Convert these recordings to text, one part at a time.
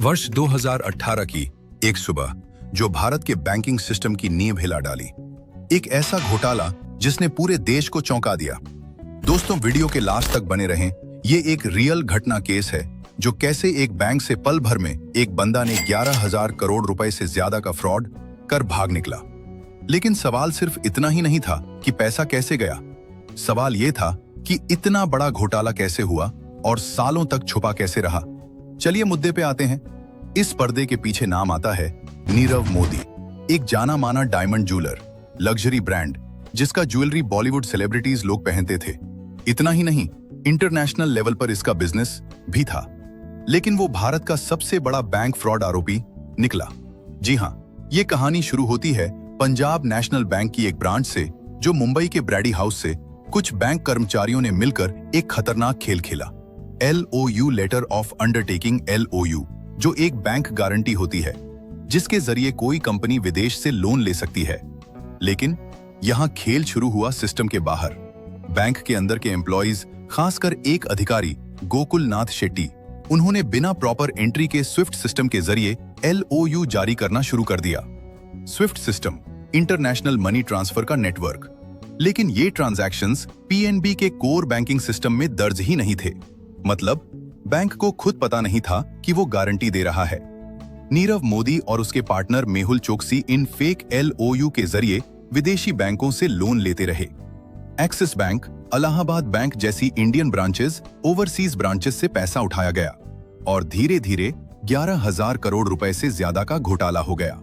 वर्ष 2018 की एक सुबह जो भारत के बैंकिंग सिस्टम की नींव हिला डाली। एक ऐसा घोटाला जिसने पूरे देश को चौंका दिया। दोस्तों, वीडियो के लास्ट तक बने रहें। ये एक रियल घटना केस है जो कैसे एक बैंक से पल भर में एक बंदा ने 11,000 करोड़ रुपए से ज्यादा का फ्रॉड कर भाग निकला। लेकिन सवाल सिर्फ इतना ही नहीं था कि पैसा कैसे गया। सवाल यह था कि इतना बड़ा घोटाला कैसे हुआ और सालों तक छुपा कैसे रहा। चलिए मुद्दे पे आते हैं। इस पर्दे के पीछे नाम आता है नीरव मोदी, एक जाना माना डायमंड ज्वेलर, लग्जरी ब्रांड जिसका ज्वेलरी बॉलीवुड सेलिब्रिटीज लोग पहनते थे। इतना ही नहीं, इंटरनेशनल लेवल पर इसका बिजनेस भी था। लेकिन वो भारत का सबसे बड़ा बैंक फ्रॉड आरोपी निकला। जी हाँ, ये कहानी शुरू होती है पंजाब नेशनल बैंक की एक ब्रांच से, जो मुंबई के ब्रैडी हाउस से कुछ बैंक कर्मचारियों ने मिलकर एक खतरनाक खेल खेला। LOU letter of undertaking, LOU, जो एक बैंक गारंटी होती है जिसके जरिए कोई कंपनी विदेश से लोन ले सकती है। लेकिन यहां खेल शुरू हुआ सिस्टम के बाहर। बैंक के अंदर के एम्प्लॉइज, खासकर एक अधिकारी गोकुल नाथ शेट्टी, उन्होंने बिना प्रॉपर एंट्री के स्विफ्ट सिस्टम के जरिए LOU जारी करना शुरू कर दिया। Swift system international money transfer का नेटवर्क। लेकिन ये ट्रांजैक्शंस PNB के कोर बैंकिंग सिस्टम में दर्ज ही नहीं थे। मतलब बैंक को खुद पता नहीं था कि वो गारंटी दे रहा है। नीरव मोदी और उसके पार्टनर मेहुल चोकसी इन फेक LOU के जरिए विदेशी बैंकों से लोन लेते रहे। एक्सिस बैंक, इलाहाबाद बैंक जैसी इंडियन ब्रांचेस, ओवरसीज ब्रांचेस से पैसा उठाया गया और धीरे धीरे 11,000 करोड़ रुपए से ज्यादा का घोटाला हो गया।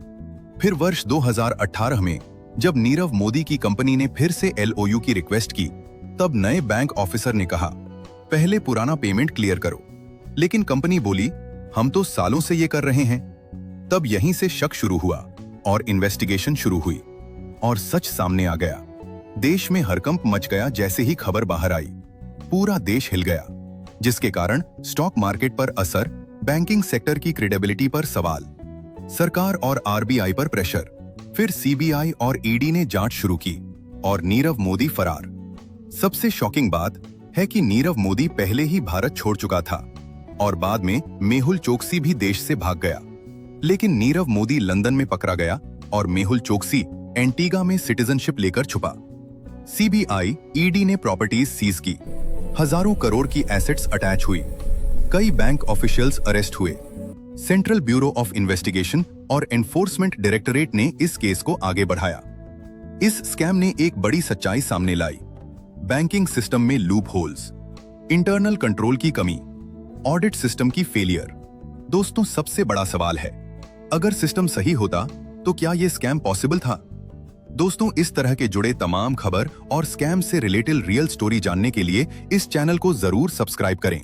फिर वर्ष 2018 में जब नीरव मोदी की कंपनी ने फिर से LOU की रिक्वेस्ट की, तब नए बैंक ऑफिसर ने कहा, पहले पुराना पेमेंट क्लियर करो। लेकिन कंपनी बोली, हम तो सालों से ये कर रहे हैं। तब यहीं से शक शुरू हुआ और इन्वेस्टिगेशन शुरू हुई और सच सामने आ गया। देश में हड़कंप मच गया जैसे ही खबर बाहर आई। पूरा देश हिल गया, जिसके कारण स्टॉक मार्केट पर असर, बैंकिंग सेक्टर की क्रेडिबिलिटी पर सवाल, सरकार और RBI पर प्रेशर। फिर CBI और ED ने जांच शुरू की और नीरव मोदी फरार। सबसे शॉकिंग बात है कि नीरव मोदी पहले ही भारत छोड़ चुका था और बाद में मेहुल चोकसी भी देश से भाग गया। लेकिन नीरव मोदी लंदन में पकड़ा गया और मेहुल चोकसी एंटीगा में सिटीजनशिप लेकर छुपा। CBI, ED ने प्रॉपर्टीज सीज की, हजारों करोड़ की एसेट्स अटैच हुई, कई बैंक ऑफिशियल्स अरेस्ट हुए। सेंट्रल ब्यूरो ऑफ इन्वेस्टिगेशन और एनफोर्समेंट डायरेक्टरेट ने इस केस को आगे बढ़ाया। इस स्कैम ने एक बड़ी सच्चाई सामने लाई। बैंकिंग सिस्टम में लूप होल्स, इंटरनल कंट्रोल की कमी, ऑडिट सिस्टम की फेलियर। दोस्तों, सबसे बड़ा सवाल है, अगर सिस्टम सही होता तो क्या यह स्कैम पॉसिबल था? दोस्तों, इस तरह के जुड़े तमाम खबर और स्कैम से रिलेटेड रियल स्टोरी जानने के लिए इस चैनल को जरूर सब्सक्राइब करें।